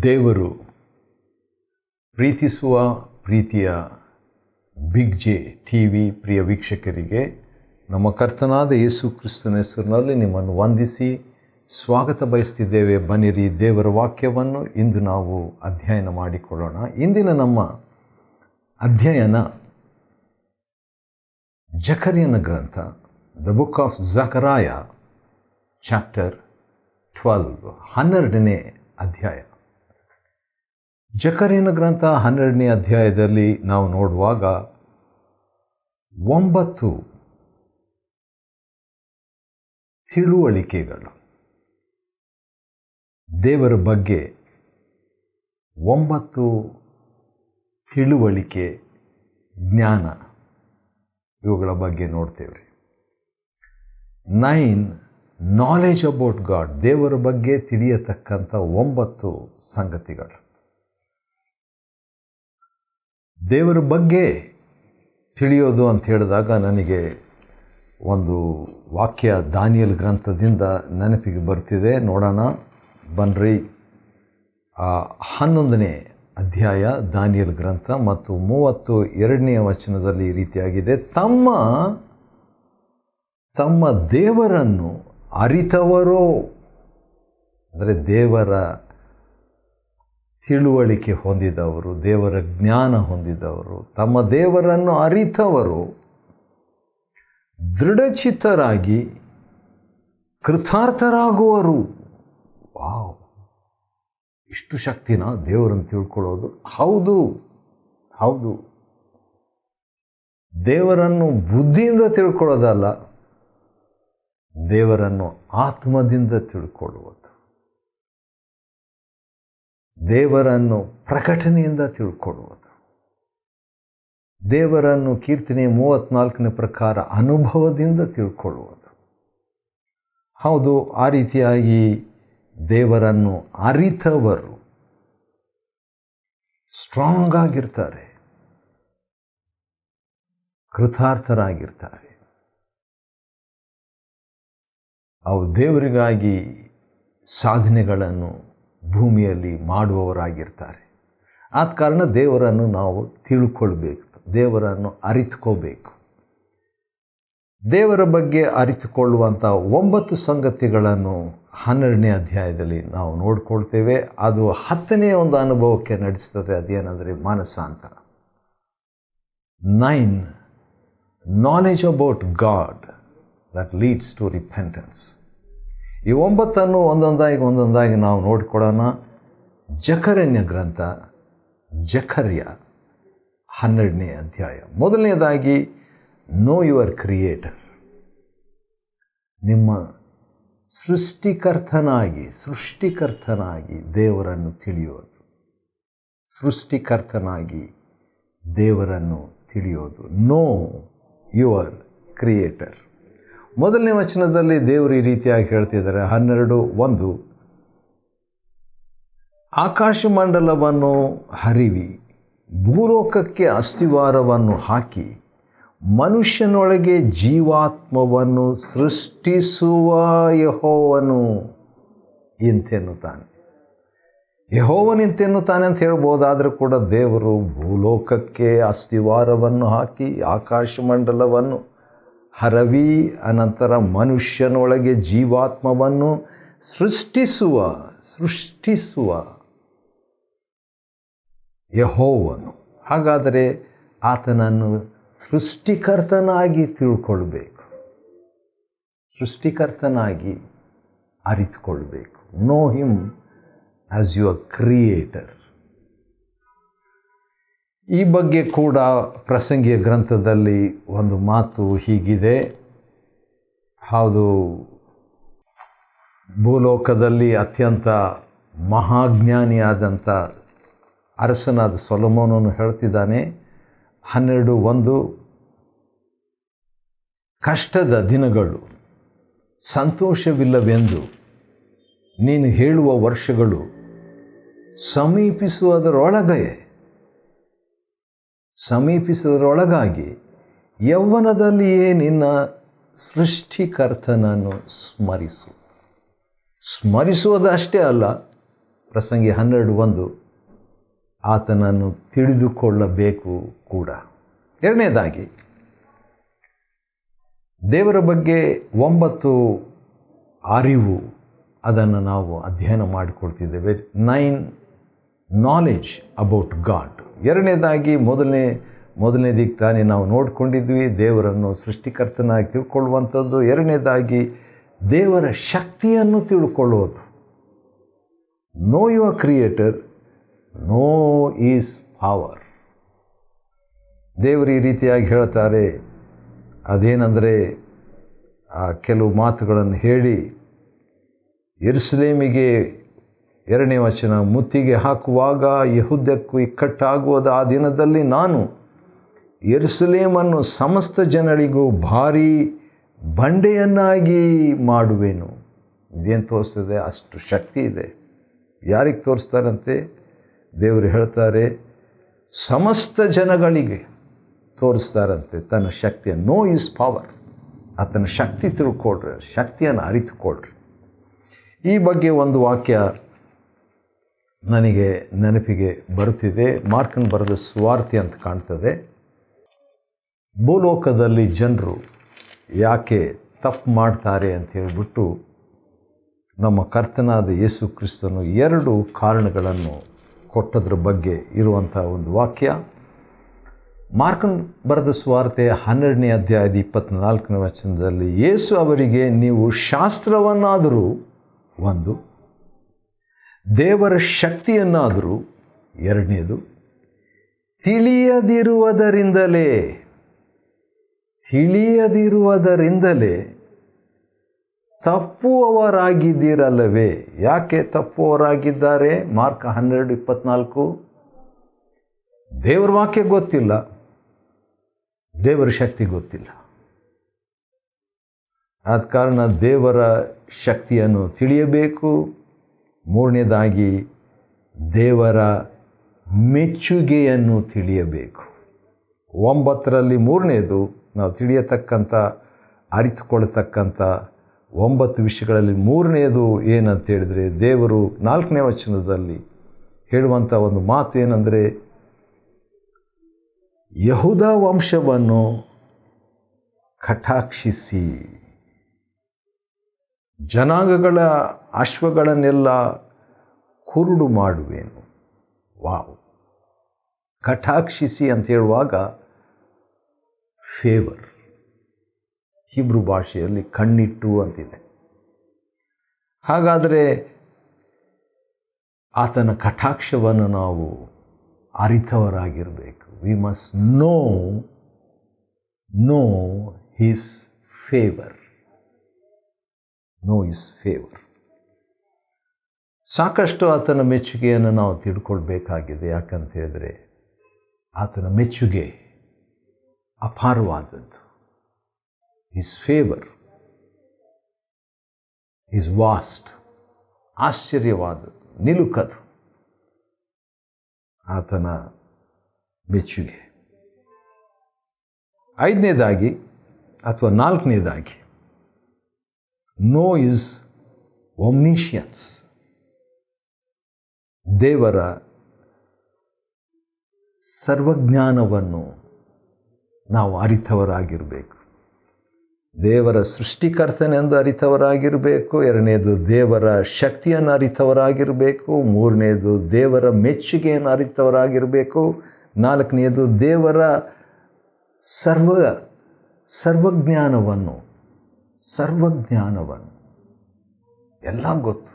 ದೇವರು ಪ್ರೀತಿಸುವ ಪ್ರೀತಿಯ ಬಿಗ್ ಜೆ ಟಿವಿ ಪ್ರಿಯ ವೀಕ್ಷಕರಿಗೆ ನಮ್ಮ ಕರ್ತನಾದ ಯೇಸು ಕ್ರಿಸ್ತನ ಹೆಸರಿನಲ್ಲಿ ನಿಮ್ಮನ್ನು ವಂದಿಸಿ ಸ್ವಾಗತ ಬಯಸ್ತಿದ್ದೇವೆ. ಬನ್ನಿರಿ, ದೇವರ ವಾಕ್ಯವನ್ನು ಇಂದು ನಾವು ಅಧ್ಯಯನ ಮಾಡಿಕೊಳ್ಳೋಣ. ಇಂದಿನ ನಮ್ಮ ಅಧ್ಯಯನ ಜಕರ್ಯನ ಗ್ರಂಥ, ದ ಬುಕ್ ಆಫ್ ಜಕರಾಯ, ಚಾಪ್ಟರ್ 12, 12ನೇ ಅಧ್ಯಾಯ. ಜಕರ್ಯನ ಗ್ರಂಥ 12ನೇ ಅಧ್ಯಾಯದಲ್ಲಿ ನಾವು ನೋಡುವಾಗ 9 ತಿಳುವಳಿಕೆಗಳು, ದೇವರ ಬಗ್ಗೆ 9 ತಿಳುವಳಿಕೆ, ಜ್ಞಾನ, ಇವುಗಳ ಬಗ್ಗೆ ನೋಡ್ತೇವೆ. 9 ನಾಲೆಜ್ ಅಬೌಟ್ ಗಾಡ್, ದೇವರ ಬಗ್ಗೆ ತಿಳಿಯತಕ್ಕಂಥ 9 ಸಂಗತಿಗಳು. ದೇವರ ಬಗ್ಗೆ ತಿಳಿಯೋದು ಅಂತ ಹೇಳಿದಾಗ ನನಗೆ ಒಂದು ವಾಕ್ಯ ದಾನಿಯೇಲ್ ಗ್ರಂಥದಿಂದ ನೆನಪಿಗೆ ಬರ್ತಿದೆ. ನೋಡೋಣ ಬನ್ರಿ. 11ನೇ ಅಧ್ಯಾಯ ದಾನಿಯೇಲ್ ಗ್ರಂಥ ಮತ್ತು 32ನೇ ವಚನದಲ್ಲಿ ಈ ರೀತಿಯಾಗಿದೆ: ತಮ್ಮ ದೇವರನ್ನು ಅರಿತವರೋ, ಅಂದರೆ ದೇವರ ತಿಳುವಳಿಕೆ ಹೊಂದಿದವರು, ದೇವರ ಜ್ಞಾನ ಹೊಂದಿದವರು, ತಮ್ಮ ದೇವರನ್ನು ಅರಿತವರು ದೃಢಚಿತ್ತರಾಗಿ ಕೃತಾರ್ಥರಾಗುವರು. ವಾವ್, ಇಷ್ಟು ಶಕ್ತಿನ ದೇವರನ್ನು ತಿಳ್ಕೊಳ್ಳೋದು? ಹೌದು ಹೌದು. ದೇವರನ್ನು ಬುದ್ಧಿಯಿಂದ ತಿಳ್ಕೊಳ್ಳೋದಲ್ಲ, ದೇವರನ್ನು ಆತ್ಮದಿಂದ ತಿಳ್ಕೊಳ್ಳುವುದು, ದೇವರನ್ನು ಪ್ರಕಟಣೆಯಿಂದ ತಿಳ್ಕೊಳ್ಳುವುದು, ದೇವರನ್ನು ಕೀರ್ತನೆ 34ನೇ ಪ್ರಕಾರ ಅನುಭವದಿಂದ ತಿಳ್ಕೊಳ್ಳುವುದು. ಹೌದು, ಆ ರೀತಿಯಾಗಿ ದೇವರನ್ನು ಅರಿತವರು ಸ್ಟ್ರಾಂಗ್ ಆಗಿರ್ತಾರೆ, ಕೃತಾರ್ಥರಾಗಿರ್ತಾರೆ. ಅವರು ದೇವರಿಗಾಗಿ ಸಾಧನೆಗಳನ್ನು ಭೂಮಿಯಲ್ಲಿ ಮಾಡುವವರಾಗಿರ್ತಾರೆ. ಆದ ಕಾರಣ ದೇವರನ್ನು ನಾವು ತಿಳ್ಕೊಳ್ಬೇಕು, ದೇವರನ್ನು ಅರಿತುಕೋಬೇಕು. ದೇವರ ಬಗ್ಗೆ ಅರಿತುಕೊಳ್ಳುವಂಥ 9 ಸಂಗತಿಗಳನ್ನು 12ನೇ ಅಧ್ಯಾಯದಲ್ಲಿ ನಾವು ನೋಡ್ಕೊಳ್ತೇವೆ. ಅದು 10ನೇ ಒಂದು ಅನುಭವಕ್ಕೆ ನಡೆಸ್ತದೆ. ಅದೇನೆಂದರೆ ಮಾನಸಾಂತರ. 9 knowledge about god that leads to repentance. ಈ 9 ಒಂದೊಂದಾಗಿ ನಾವು ನೋಡಿಕೊಳ್ಳೋಣ. ಜಕರ್ಯನ ಗ್ರಂಥ, ಜಕರ್ಯ 12ನೇ ಅಧ್ಯಾಯ. ಮೊದಲನೇದಾಗಿ, ನೋ ಯುವರ್ ಕ್ರಿಯೇಟರ್, ನಿಮ್ಮ ಸೃಷ್ಟಿಕರ್ತನಾಗಿ ದೇವರನ್ನು ತಿಳಿಯೋದು. ಸೃಷ್ಟಿಕರ್ತನಾಗಿ ದೇವರನ್ನು ತಿಳಿಯೋದು. No your creator. ಮೊದಲನೇ ವಚನದಲ್ಲಿ ದೇವರು ಈ ರೀತಿಯಾಗಿ ಹೇಳ್ತಿದ್ದಾರೆ. 12:1, ಆಕಾಶಮಂಡಲವನ್ನು ಹರಿವಿ, ಭೂಲೋಕಕ್ಕೆ ಅಸ್ತಿವಾರವನ್ನು ಹಾಕಿ, ಮನುಷ್ಯನೊಳಗೆ ಜೀವಾತ್ಮವನ್ನು ಸೃಷ್ಟಿಸುವ ಯೆಹೋವನು ಇಂತೆನ್ನುತ್ತಾನೆ. ಯೆಹೋವನಿಂತೆನ್ನುತ್ತಾನೆ ಅಂತ ಹೇಳ್ಬೋದಾದರೂ ಕೂಡ ದೇವರು ಭೂಲೋಕಕ್ಕೆ ಅಸ್ತಿವಾರವನ್ನು ಹಾಕಿ, ಆಕಾಶಮಂಡಲವನ್ನು ಹರವಿ, ಅನಂತರ ಮನುಷ್ಯನೊಳಗೆ ಜೀವಾತ್ಮವನ್ನು ಸೃಷ್ಟಿಸುವ ಯೆಹೋವನು. ಹಾಗಾದರೆ ಆತನನ್ನು ಸೃಷ್ಟಿಕರ್ತನಾಗಿ ತಿಳ್ಕೊಳ್ಬೇಕು, ಸೃಷ್ಟಿಕರ್ತನಾಗಿ ಅರಿತುಕೊಳ್ಬೇಕು. Know him as your creator. ಈ ಬಗ್ಗೆ ಕೂಡ ಪ್ರಸಂಗಿಯ ಗ್ರಂಥದಲ್ಲಿ ಒಂದು ಮಾತು ಹೀಗಿದೆ. ಹೌದು, ಭೂಲೋಕದಲ್ಲಿ ಅತ್ಯಂತ ಮಹಾಜ್ಞಾನಿಯಾದಂಥ ಅರಸನಾದ ಸೊಲೊಮೋನನು ಹೇಳ್ತಿದ್ದಾನೆ. 12:1, ಕಷ್ಟದ ದಿನಗಳು ಸಂತೋಷವಿಲ್ಲವೆಂದು ನೀನು ಹೇಳುವ ವರ್ಷಗಳು ಸಮೀಪಿಸುವುದರೊಳಗಾಗಿ ಯೌವನದಲ್ಲಿಯೇ ನಿನ್ನ ಸೃಷ್ಟಿಕರ್ತನನ್ನು ಸ್ಮರಿಸುವುದಷ್ಟೇ ಅಲ್ಲ, ಪ್ರಸಂಗಿ 12:1 ಆತನನ್ನು ತಿಳಿದುಕೊಳ್ಳಬೇಕು ಕೂಡ. ಎರಡನೇದಾಗಿ ದೇವರ ಬಗ್ಗೆ 9 ಅರಿವು, ಅದನ್ನು ನಾವು ಅಧ್ಯಯನ ಮಾಡಿಕೊಳ್ತಿದ್ದೇವೆ. 9 ನಾಲೆಡ್ಜ್ ಅಬೌಟ್ ಗಾಡ್. ಎರಡನೇದಾಗಿ ಮೊದಲನೇದಿಗೆ ತಾನೇ ನಾವು ನೋಡ್ಕೊಂಡಿದ್ವಿ, ದೇವರನ್ನು ಸೃಷ್ಟಿಕರ್ತನಾಗಿ ತಿಳ್ಕೊಳ್ಳುವಂಥದ್ದು. ಎರಡನೇದಾಗಿ ದೇವರ ಶಕ್ತಿಯನ್ನು ತಿಳ್ಕೊಳ್ಳೋದು. Know your creator, know his power. ದೇವರು ಈ ರೀತಿಯಾಗಿ ಹೇಳ್ತಾರೆ. ಅದೇನೆಂದರೆ, ಕೆಲವು ಮಾತುಗಳನ್ನು ಹೇಳಿ ಯೆರೂಸಲೇಮಿಗೆ 2ನೇ ವಚನ, ಮುತ್ತಿಗೆ ಹಾಕುವಾಗ ಯೆಹೂದ್ಯಕ್ಕೂ ಇಕ್ಕಟ್ಟಾಗುವುದು ಆ ದಿನದಲ್ಲಿ ನಾನು ಯೆರೂಸಲೇಮನ್ನು ಸಮಸ್ತ ಜನರಿಗೂ ಭಾರೀ ಬಂಡೆಯನ್ನಾಗಿ ಮಾಡುವೆನು. ಇದೇನು ತೋರಿಸ್ತದೆ? ಅಷ್ಟು ಶಕ್ತಿ ಇದೆ. ಯಾರಿಗೆ ತೋರಿಸ್ತಾರಂತೆ? ದೇವರು ಹೇಳ್ತಾರೆ, ಸಮಸ್ತ ಜನಗಳಿಗೆ ತೋರಿಸ್ತಾರಂತೆ ತನ್ನ ಶಕ್ತಿಯನ್ನು. Know his power. ಆತನ ಶಕ್ತಿ ತಿಳ್ಕೊಳ್ರಿ, ಶಕ್ತಿಯನ್ನು ಅರಿತುಕೊಳ್ರಿ. ಈ ಬಗ್ಗೆ ಒಂದು ವಾಕ್ಯ ನನಗೆ ನೆನಪಿಗೆ ಬರುತ್ತಿದೆ. ಮಾರ್ಕನ ಬರೆದ ಸುವಾರ್ತೆ ಅಂತ ಕಾಣ್ತದೆ. ಭೂಲೋಕದಲ್ಲಿ ಜನರು ಯಾಕೆ ತಪ್ಪು ಮಾಡ್ತಾರೆ ಅಂತ ಹೇಳಿಬಿಟ್ಟು ನಮ್ಮ ಕರ್ತನಾದ ಯೇಸು ಕ್ರಿಸ್ತನು 2 ಕಾರಣಗಳನ್ನು ಕೊಟ್ಟದ್ರ ಬಗ್ಗೆ ಇರುವಂಥ ಒಂದು ವಾಕ್ಯ. ಮಾರ್ಕನ್ ಬರೆದ ಸುವಾರ್ತೆ 12ನೇ ಅಧ್ಯಾಯದ 24ನೇ ವಚನದಲ್ಲಿ, ಯೇಸು ಅವರಿಗೆ, ನೀವು ಶಾಸ್ತ್ರವನ್ನಾದರೂ, 1, ದೇವರ ಶಕ್ತಿಯನ್ನಾದರೂ, 2ನೇದು, ತಿಳಿಯದಿರುವುದರಿಂದಲೇ ತಪ್ಪುವವರಾಗಿದ್ದೀರಲ್ಲವೇ. ಯಾಕೆ ತಪ್ಪುವವರಾಗಿದ್ದಾರೆ? ಮಾರ್ಕ 12:24, ದೇವರ ವಾಕ್ಯ ಗೊತ್ತಿಲ್ಲ, ದೇವರ ಶಕ್ತಿ ಗೊತ್ತಿಲ್ಲ. ಆದ ಕಾರಣ ದೇವರ ಶಕ್ತಿಯನ್ನು ತಿಳಿಯಬೇಕು. 3ನೇದಾಗಿ ದೇವರ ಮೆಚ್ಚುಗೆಯನ್ನು ತಿಳಿಯಬೇಕು. 9ರಲ್ಲಿ 3ನೇದು ನಾವು ತಿಳಿಯತಕ್ಕಂಥ, ಅರಿತುಕೊಳ್ಳತಕ್ಕಂಥ 9 ವಿಷಯಗಳಲ್ಲಿ 3ನೇದು ಏನಂತ ಹೇಳಿದರೆ, ದೇವರು 4ನೇ ವಚನದಲ್ಲಿ ಹೇಳುವಂಥ ಒಂದು ಮಾತು ಏನಂದರೆ, ಯೆಹೂದ ವಂಶವನ್ನು ಕಟಾಕ್ಷಿಸಿ ಜನಾಂಗಗಳ ಅಶ್ವಗಳನ್ನೆಲ್ಲ ಕುರುಡು ಮಾಡುವೆನು. ವಾವ್! ಕಟಾಕ್ಷಿಸಿ ಅಂತ ಹೇಳುವಾಗ ಫೇವರ್, ಹಿಬ್ರು ಭಾಷೆಯಲ್ಲಿ ಕಣ್ಣಿಟ್ಟು ಅಂತಿದೆ. ಹಾಗಾದರೆ ಆತನ ಕಟಾಕ್ಷವನ್ನು ನಾವು ಅರಿತವರಾಗಿರಬೇಕು. We must know his favour. Know his favour. ಸಾಕಷ್ಟು ಆತನ ಮೆಚ್ಚುಗೆಯನ್ನು ನಾವು ತಿಳ್ಕೊಳ್ಬೇಕಾಗಿದೆ. ಯಾಕಂತ ಹೇಳಿದ್ರೆ ಆತನ ಮೆಚ್ಚುಗೆ ಅಪಾರವಾದದ್ದು. ಹಿಸ್ ಫೇವರ್ ಈಸ್ ವಾಸ್ಟ್, ಆಶ್ಚರ್ಯವಾದದ್ದು, ನಿಲುಕದು ಆತನ ಮೆಚ್ಚುಗೆ. 5ನೇದಾಗಿ ಅಥವಾ 4ನೇದಾಗಿ, ನೋ ಇಸ್ ಒಮ್ನಿಷಿಯನ್ಸ್. ದೇವರ ಸರ್ವಜ್ಞಾನವನ್ನು ನಾವು ಅರಿತವರಾಗಿರಬೇಕು. ದೇವರ ಸೃಷ್ಟಿಕರ್ತನೆಂದು ಅರಿತವರಾಗಿರಬೇಕು. 2ನೇದು ದೇವರ ಶಕ್ತಿಯನ್ನು ಅರಿತವರಾಗಿರಬೇಕು. 3ನೇದು ದೇವರ ಮೆಚ್ಚುಗೆಯನ್ನು ಅರಿತವರಾಗಿರಬೇಕು. 4ನೇದು ದೇವರ ಸರ್ವಜ್ಞಾನವನ್ನು ಎಲ್ಲ ಗೊತ್ತು,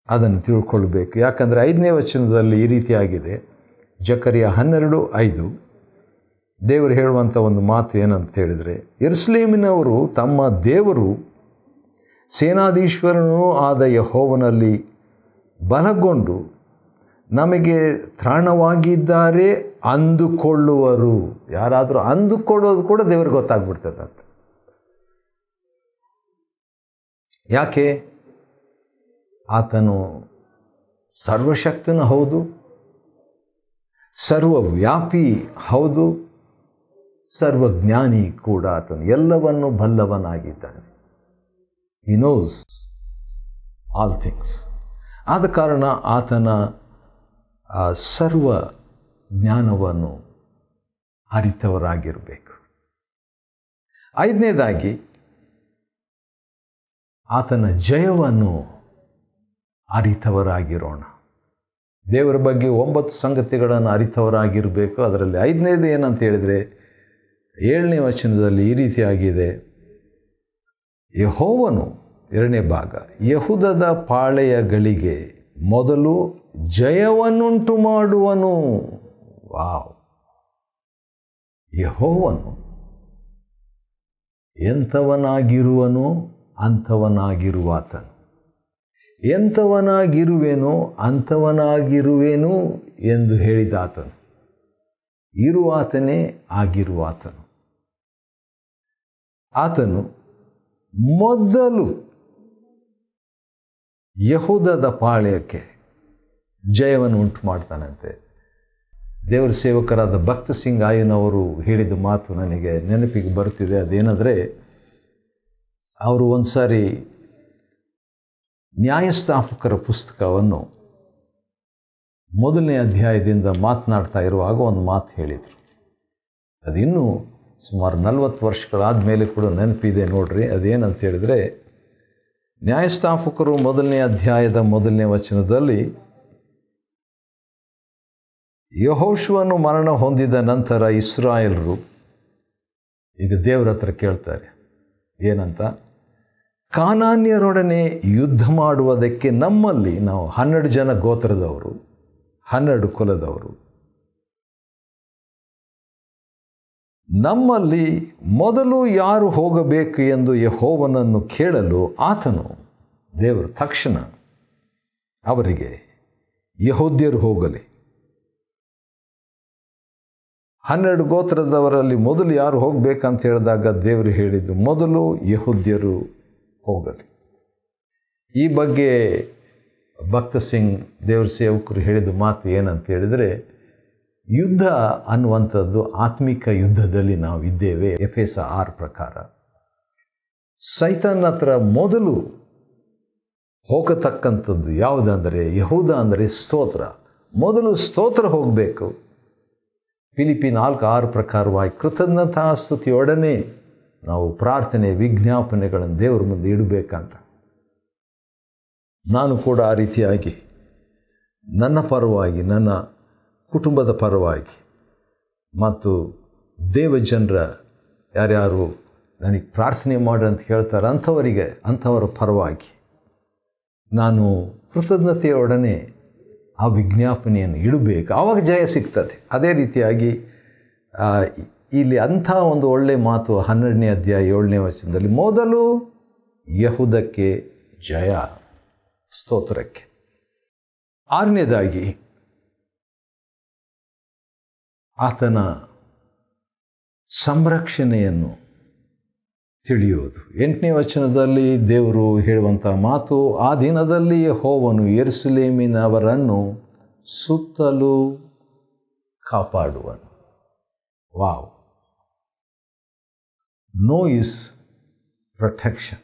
ಅದನ್ನು ತಿಳ್ಕೊಳ್ಬೇಕು. ಯಾಕಂದರೆ 5ನೇ ವಚನದಲ್ಲಿ ಈ ರೀತಿಯಾಗಿದೆ. ಜಕರಿಯ 12:5 ದೇವರು ಹೇಳುವಂಥ ಒಂದು ಮಾತು ಏನಂತ ಹೇಳಿದರೆ, ಯೆರೂಸಲೇಮಿನವರು ತಮ್ಮ ದೇವರು ಸೇನಾಧೀಶ್ವರನೂ ಆದ ಯೆಹೋವನಲ್ಲಿ ಬಲಗೊಂಡು ನಮಗೆ ತ್ರಾಣವಾಗಿದ್ದಾರೆ ಅಂದುಕೊಳ್ಳುವರು. ಯಾರಾದರೂ ಅಂದುಕೊಳ್ಳೋದು ಕೂಡ ದೇವರಿಗೆ ಗೊತ್ತಾಗ್ಬಿಡ್ತದೆ ಅಂತ. ಯಾಕೆ? ಆತನು ಸರ್ವಶಕ್ತನು ಹೌದು, ಸರ್ವವ್ಯಾಪಿ ಹೌದು, ಸರ್ವಜ್ಞಾನಿ ಕೂಡ. ಆತನು ಎಲ್ಲವನ್ನು ಬಲ್ಲವನಾಗಿದ್ದಾನೆ. He knows all things. ಆದ ಕಾರಣ ಆತನ ಸರ್ವ ಜ್ಞಾನವನ್ನು ಅರಿತವರಾಗಿರಬೇಕು. 5ನೇದಾಗಿ ಆತನ ಜಯವನ್ನು ಅರಿತವರಾಗಿರೋಣ. ದೇವರ ಬಗ್ಗೆ 9 ಸಂಗತಿಗಳನ್ನು ಅರಿತವರಾಗಿರಬೇಕು. ಅದರಲ್ಲಿ 5ನೇದು ಏನಂತ ಹೇಳಿದರೆ 7ನೇ ವಚನದಲ್ಲಿ ಈ ರೀತಿಯಾಗಿದೆ, ಯೆಹೋವನು 2ನೇ ಭಾಗ, ಯೆಹೂದದ ಪಾಳೆಯಗಳಿಗೆ ಮೊದಲು ಜಯವನ್ನುಂಟು ಮಾಡುವನು. ವಾವ್! ಯೆಹೋವನು ಎಂಥವನಾಗಿರುವನು ಅಂಥವನಾಗಿರುವಾತನು. ಎಂಥವನಾಗಿರುವೆನೋ ಅಂಥವನಾಗಿರುವೆನು ಎಂದು ಹೇಳಿದಾತನು. ಇರುವಾತನೇ ಆಗಿರುವಾತನು. ಆತನು ಮೊದಲು ಯೆಹೂದದ ಪಾಳ್ಯಕ್ಕೆ ಜಯವನ್ನು ಉಂಟು ಮಾಡ್ತಾನಂತೆ. ದೇವರ ಸೇವಕರಾದ ಭಕ್ತ ಸಿಂಗ್ ಆಯನವರು ಹೇಳಿದ ಮಾತು ನನಗೆ ನೆನಪಿಗೆ ಬರ್ತಿದೆ. ಅದೇನೆಂದರೆ, ಅವರು ಒಂದು ಸಾರಿ ನ್ಯಾಯಸ್ಥಾಪಕರ ಪುಸ್ತಕವನ್ನು 1ನೇ ಅಧ್ಯಾಯದಿಂದ ಮಾತನಾಡ್ತಾ ಇರುವಾಗ ಒಂದು ಮಾತು ಹೇಳಿದರು. ಅದು ಇನ್ನೂ ಸುಮಾರು 40 ವರ್ಷಗಳಾದ ಮೇಲೆ ಕೂಡ ನೆನಪಿದೆ ನೋಡ್ರಿ. ಅದೇನಂತ ಹೇಳಿದರೆ, ನ್ಯಾಯಸ್ಥಾಪಕರು 1ನೇ ಅಧ್ಯಾಯದ 1ನೇ ವಚನದಲ್ಲಿ, ಯೆಹೋಶುವನು ಮರಣ ಹೊಂದಿದ ನಂತರ ಇಸ್ರಾಯೇಲರು ಈಗ ದೇವರ ಹತ್ರ ಕೇಳ್ತಾರೆ ಏನಂತ, ಕಾನಾನ್ಯರೊಡನೆ ಯುದ್ಧ ಮಾಡುವುದಕ್ಕೆ ನಮ್ಮಲ್ಲಿ, ನಾವು 12 ಜನ ಗೋತ್ರದವರು, 12 ಕುಲದವರು, ನಮ್ಮಲ್ಲಿ ಮೊದಲು ಯಾರು ಹೋಗಬೇಕು ಎಂದು ಯೆಹೋವನನ್ನು ಕೇಳಲು ಆತನು, ದೇವರು ತಕ್ಷಣ ಅವರಿಗೆ ಯೆಹೂದ್ಯರು ಹೋಗಲಿ, 12 ಗೋತ್ರದವರಲ್ಲಿ ಮೊದಲು ಯಾರು ಹೋಗಬೇಕಂತ ಹೇಳಿದಾಗ ದೇವರು ಹೇಳಿದ್ದು ಮೊದಲು ಯೆಹೂದ್ಯರು ಹೋಗಲಿ. ಈ ಬಗ್ಗೆ ಭಕ್ತ ಸಿಂಗ್ ದೇವ್ರ ಸೇವಕರು ಹೇಳಿದ ಮಾತು ಏನಂತ ಹೇಳಿದರೆ, ಯುದ್ಧ ಅನ್ನುವಂಥದ್ದು ಆತ್ಮಿಕ ಯುದ್ಧದಲ್ಲಿ ನಾವು ಇದ್ದೇವೆ. ಎಫೆಸ 6 ಪ್ರಕಾರ ಸೈತಾನ್ ಹತ್ರ ಮೊದಲು ಹೋಗತಕ್ಕಂಥದ್ದು ಯಾವುದಂದರೆ, ಯೆಹೂದ ಅಂದರೆ ಸ್ತೋತ್ರ. ಮೊದಲು ಸ್ತೋತ್ರ ಹೋಗಬೇಕು. ಫಿಲಿಪ್ಪಿ 4:6 ಪ್ರಕಾರವಾಗಿ ಕೃತಜ್ಞತಾ ಸ್ತುತಿಯೊಡನೆ ನಾವು ಪ್ರಾರ್ಥನೆ ವಿಜ್ಞಾಪನೆಗಳನ್ನು ದೇವರ ಮುಂದೆ ಇಡಬೇಕಂತ. ನಾನು ಕೂಡ ಆ ರೀತಿಯಾಗಿ ನನ್ನ ಪರವಾಗಿ, ನನ್ನ ಕುಟುಂಬದ ಪರವಾಗಿ ಮತ್ತು ದೇವಜನರ ಯಾರ್ಯಾರು ನನಗೆ ಪ್ರಾರ್ಥನೆ ಮಾಡಿ ಅಂತ ಹೇಳ್ತಾರೆ ಅಂಥವರ ಪರವಾಗಿ ನಾನು ಕೃತಜ್ಞತೆಯೊಡನೆ ಆ ವಿಜ್ಞಾಪನೆಯನ್ನು ಇಡಬೇಕು. ಆವಾಗ ಜಯ ಸಿಗ್ತದೆ. ಅದೇ ರೀತಿಯಾಗಿ ಇಲ್ಲಿ ಅಂಥ ಒಂದು ಒಳ್ಳೆಯ ಮಾತು 12ನೇ ಅಧ್ಯಾಯ 7ನೇ ವಚನದಲ್ಲಿ, ಮೊದಲು ಯೆಹೂದಕ್ಕೆ ಜಯ, ಸ್ತೋತ್ರಕ್ಕೆ. 6ನೇದಾಗಿ ಆತನ ಸಂರಕ್ಷಣೆಯನ್ನು ತಿಳಿಯುವುದು. 8ನೇ ವಚನದಲ್ಲಿ ದೇವರು ಹೇಳುವಂಥ ಮಾತು, ಆ ದಿನದಲ್ಲಿ ಯೆಹೋವನು ಯೆರೂಸಲೇಮಿನವರನ್ನು ಸುತ್ತಲೂ ಕಾಪಾಡುವನು. ವಾವ್! Know his protection.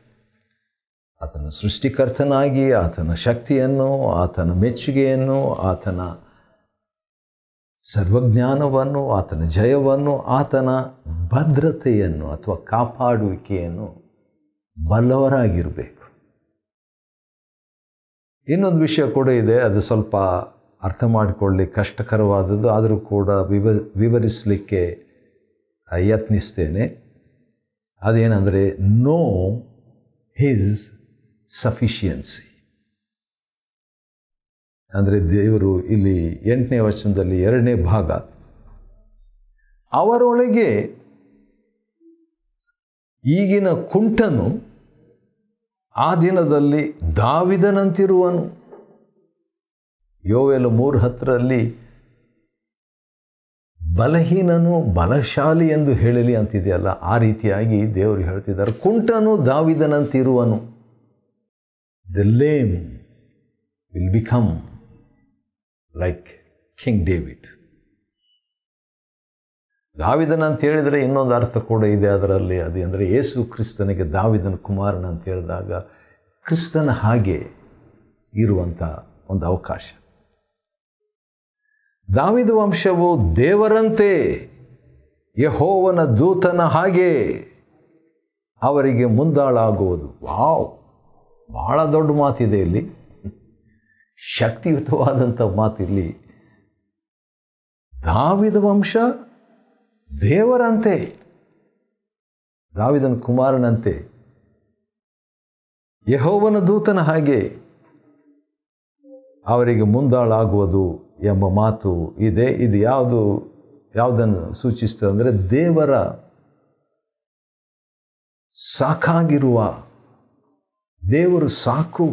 ಆತನ ಸೃಷ್ಟಿಕರ್ತನಾಗಿ ಆತನ ಶಕ್ತಿಯನ್ನು, ಆತನ ಮೆಚ್ಚುಗೆಯನ್ನು, ಆತನ ಸರ್ವಜ್ಞಾನವನ್ನು, ಆತನ ಜಯವನ್ನು, ಆತನ ಭದ್ರತೆಯನ್ನು ಅಥವಾ ಕಾಪಾಡುವಿಕೆಯನ್ನು ಬಲ್ಲವರಾಗಿರಬೇಕು. ಇನ್ನೊಂದು ವಿಷಯ ಕೂಡ ಇದೆ, ಅದು ಸ್ವಲ್ಪ ಅರ್ಥ ಮಾಡಿಕೊಳ್ಳಿ ಕಷ್ಟಕರವಾದದ್ದು, ಆದರೂ ಕೂಡ ವಿವರಿಸಲಿಕ್ಕೆ ಯತ್ನಿಸ್ತೇನೆ. ಅದೇನೆಂದರೆ, ನೋ ಹಿಸ್ ಸಫಿಷಿಯನ್ಸಿ. ಅಂದರೆ ದೇವರು ಇಲ್ಲಿ 8ನೇ ವಚನದಲ್ಲಿ 2ನೇ ಭಾಗ, ಅವರೊಳಗೆ ಈಗಿನ ಕುಂಟನು ಆ ದಿನದಲ್ಲಿ ದಾವಿದನಂತಿರುವನು. ಯೋವೇಲ 3:10 ಬಲಹೀನನು ಬಲಶಾಲಿ ಎಂದು ಹೇಳಲಿ ಅಂತಿದೆಯಲ್ಲ, ಆ ರೀತಿಯಾಗಿ ದೇವರು ಹೇಳ್ತಿದ್ದಾರೆ, ಕುಂಟನು ದಾವಿದನಂತಿರುವನು. The lame will become like King David. ದಾವಿದನ ಅಂತ ಹೇಳಿದರೆ ಇನ್ನೊಂದು ಅರ್ಥ ಕೂಡ ಇದೆ ಅದರಲ್ಲಿ. ಅದೇ ಅಂದರೆ ಯೇಸು ಕ್ರಿಸ್ತನಿಗೆ ದಾವಿದನ ಕುಮಾರನ ಅಂತ ಹೇಳಿದಾಗ ಕ್ರಿಸ್ತನ ಹಾಗೆ ಇರುವಂಥ ಒಂದು ಅವಕಾಶ. ದಾವೀದ ವಂಶವು ದೇವರಂತೆ, ಯೆಹೋವನ ದೂತನ ಹಾಗೆ ಅವರಿಗೆ ಮುಂದಾಳಾಗುವುದು. ವಾವ್, ಬಹಳ ದೊಡ್ಡ ಮಾತಿದೆ ಇಲ್ಲಿ, ಶಕ್ತಿಯುತವಾದಂಥ ಮಾತಿಲ್ಲಿ. ದಾವೀದ ವಂಶ ದೇವರಂತೆ, ದಾವೀದನ ಕುಮಾರನಂತೆ, ಯೆಹೋವನ ದೂತನ ಹಾಗೆ ಅವರಿಗೆ ಮುಂದಾಳಾಗುವುದು ಎಂಬ ಮಾತು ಇದೆ. ಇದು ಯಾವುದನ್ನು ಸೂಚಿಸ್ತದೆ ಅಂದರೆ, ದೇವರ ಸಾಕಾಗಿರುವ, ದೇವರು ಸಾಕು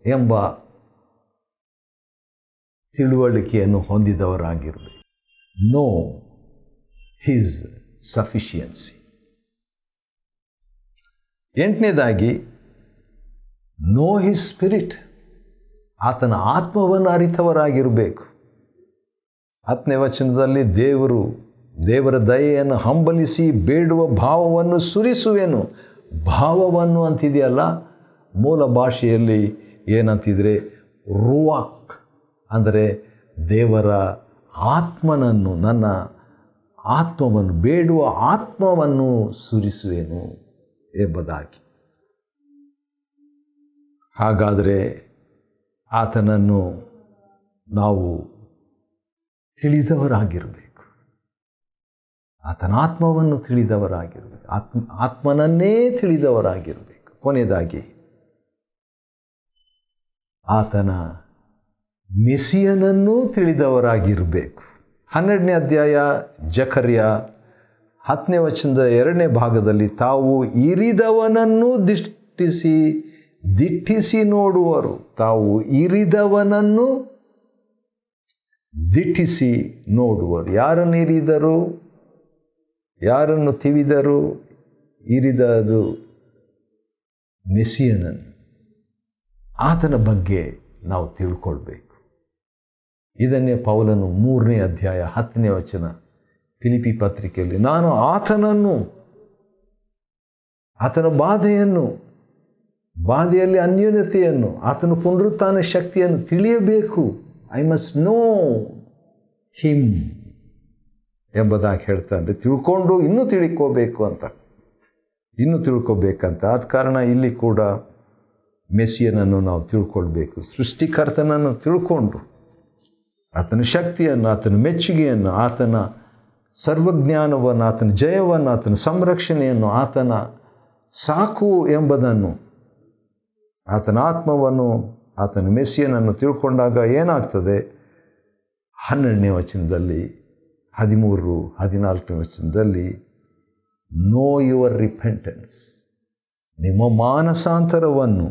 ಎಂಬ ತಿಳುವಳಿಕೆಯನ್ನು ಹೊಂದಿದವರಾಗಿರಬೇಕು. Know his sufficiency. 8ನೇದಾಗಿ, ನೋ ಹಿಸ್ ಸ್ಪಿರಿಟ್. ಆತನ ಆತ್ಮವನ್ನು ಅರಿತವರಾಗಿರಬೇಕು. 10ನೇ ವಚನದಲ್ಲಿ ದೇವರ ದಯೆಯನ್ನು ಹಂಬಲಿಸಿ ಬೇಡುವ ಭಾವವನ್ನು ಸುರಿಸುವೆನು. ಭಾವವನ್ನು ಅಂತಿದೆಯಲ್ಲ, ಮೂಲ ಭಾಷೆಯಲ್ಲಿ ಏನಂತಿದ್ರೆ ರುವಾಕ್, ಅಂದರೆ ದೇವರ ಆತ್ಮನನ್ನು, ನನ್ನ ಆತ್ಮವನ್ನು, ಬೇಡುವ ಆತ್ಮವನ್ನು ಸುರಿಸುವೆನು ಎಂಬುದಾಗಿ. ಹಾಗಾದರೆ ಆತನನ್ನು ನಾವು ತಿಳಿದವರಾಗಿರಬೇಕು, ಆತನ ಆತ್ಮವನ್ನು ತಿಳಿದವರಾಗಿರಬೇಕು, ಆತ್ಮನನ್ನೇ ತಿಳಿದವರಾಗಿರಬೇಕು. ಕೊನೆಯದಾಗಿ, ಆತನ ಮೆಸಿಯನನ್ನೂ ತಿಳಿದವರಾಗಿರಬೇಕು. 12ನೇ ಅಧ್ಯಾಯ ಜಕರ್ಯ 10ನೇ ವಚನದ 2ನೇ ಭಾಗದಲ್ಲಿ, ತಾವು ಇರಿದವನನ್ನು ದಿಟ್ಟಿಸಿ ನೋಡುವರು. ತಾವು ಇರಿದವನನ್ನು ದಿಟ್ಟಿಸಿ ನೋಡುವರು. ಯಾರನ್ನು ಇರಿದರು, ಯಾರನ್ನು ತಿವಿದರು? ಇರಿದದು ಮೆಸಿಯನನ್ನು. ಆತನ ಬಗ್ಗೆ ನಾವು ತಿಳ್ಕೊಳ್ಬೇಕು. ಇದನ್ನೇ ಪೌಲನು 3ನೇ ಅಧ್ಯಾಯ 10ನೇ ವಚನ ಫಿಲಿಪಿ ಪತ್ರಿಕೆಯಲ್ಲಿ, ನಾನು ಆತನನ್ನು, ಆತನ ಬಾಧೆಯಲ್ಲಿ ಅನ್ಯೋನ್ಯತೆಯನ್ನು, ಆತನ ಪುನರುತ್ಥಾನ ಶಕ್ತಿಯನ್ನು ತಿಳಿಯಬೇಕು. ಐ ಮಸ್ಟ್ ನೋ ಹಿಮ್ ಎಂಬುದಾಗಿ ಹೇಳ್ತಾನೆ. ತಿಳ್ಕೊಂಡು ಇನ್ನೂ ತಿಳ್ಕೋಬೇಕಂತ. ಆದ ಕಾರಣ ಇಲ್ಲಿ ಕೂಡ ಮೆಸಿಯನನ್ನು ನಾವು ತಿಳ್ಕೊಳ್ಬೇಕು. ಸೃಷ್ಟಿಕರ್ತನನ್ನು ತಿಳ್ಕೊಂಡು ಆತನ ಶಕ್ತಿಯನ್ನು, ಆತನ ಮೆಚ್ಚುಗೆಯನ್ನು, ಆತನ ಸರ್ವಜ್ಞಾನವನ್ನು, ಆತನ ಜಯವನ್ನು, ಆತನ ಸಂರಕ್ಷಣೆಯನ್ನು, ಆತನ ಸಾಕು ಎಂಬುದನ್ನು, ಆತನ ಆತ್ಮವನ್ನು, ಆತನ ಮೆಸಿಯನನ್ನು ತಿಳ್ಕೊಂಡಾಗ ಏನಾಗ್ತದೆ? 12ನೇ ವಚನದಲ್ಲಿ, 13, 14ನೇ ವಚನದಲ್ಲಿ, ನೋ ಯುವರ್ ರಿಪೆಂಟೆನ್ಸ್, ನಿಮ್ಮ ಮಾನಸಾಂತರವನ್ನು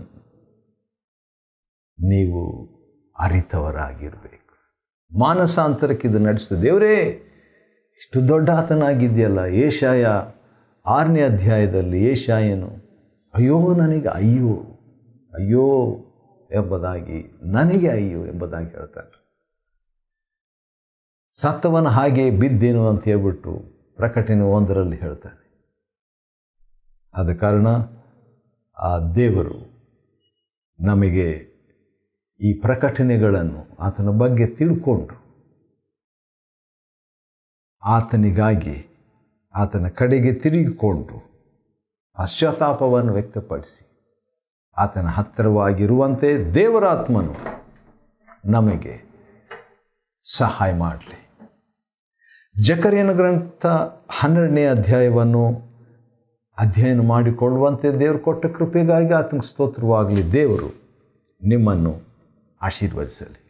ನೀವು ಅರಿತವರಾಗಿರಬೇಕು. ಮಾನಸಾಂತರಕ್ಕೆ ಇದು ನಡೆಸ್ತದೆ. ದೇವರೇ, ಇಷ್ಟು ದೊಡ್ಡ ಆತನಾಗಿದೆಯಲ್ಲ. ಏಷಾಯ 6ನೇ ಅಧ್ಯಾಯದಲ್ಲಿ ಏಷಾಯನು, ಅಯ್ಯೋ ನನಗೆ ಅಯ್ಯೋ ಅಯ್ಯೋ ಎಂಬುದಾಗಿ, ನನಗೆ ಅಯ್ಯೋ ಎಂಬುದಾಗಿ ಹೇಳ್ತಾನೆ. ಸತ್ತವನ ಹಾಗೆ ಬಿದ್ದೇನು ಅಂತ ಹೇಳ್ಬಿಟ್ಟು ಪ್ರಕಟಣೆ 1ರಲ್ಲಿ ಹೇಳ್ತಾನೆ. ಆದ ಕಾರಣ ಆ ದೇವರು ನಮಗೆ ಈ ಪ್ರಕಟಣೆಗಳನ್ನು, ಆತನ ಬಗ್ಗೆ ತಿಳ್ಕೊಂಡು, ಆತನಿಗಾಗಿ ಆತನ ಕಡೆಗೆ ತಿರುಗಿಕೊಂಡು ಪಶ್ಚಾತ್ತಾಪವನ್ನು ವ್ಯಕ್ತಪಡಿಸಿ ಆತನ ಹತ್ತಿರವಾಗಿರುವಂತೆ ದೇವರ ಆತ್ಮನು ನಮಗೆ ಸಹಾಯ ಮಾಡಲಿ. ಜಕರ್ಯನ ಗ್ರಂಥ 12ನೇ ಅಧ್ಯಾಯವನ್ನು ಅಧ್ಯಯನ ಮಾಡಿಕೊಳ್ಳುವಂತೆ ದೇವರು ಕೊಟ್ಟ ಕೃಪೆಗಾಗಿ ಆತನಿಗೆ ಸ್ತೋತ್ರವಾಗಲಿ. ದೇವರು ನಿಮ್ಮನ್ನು ಆಶೀರ್ವದಿಸಲಿ.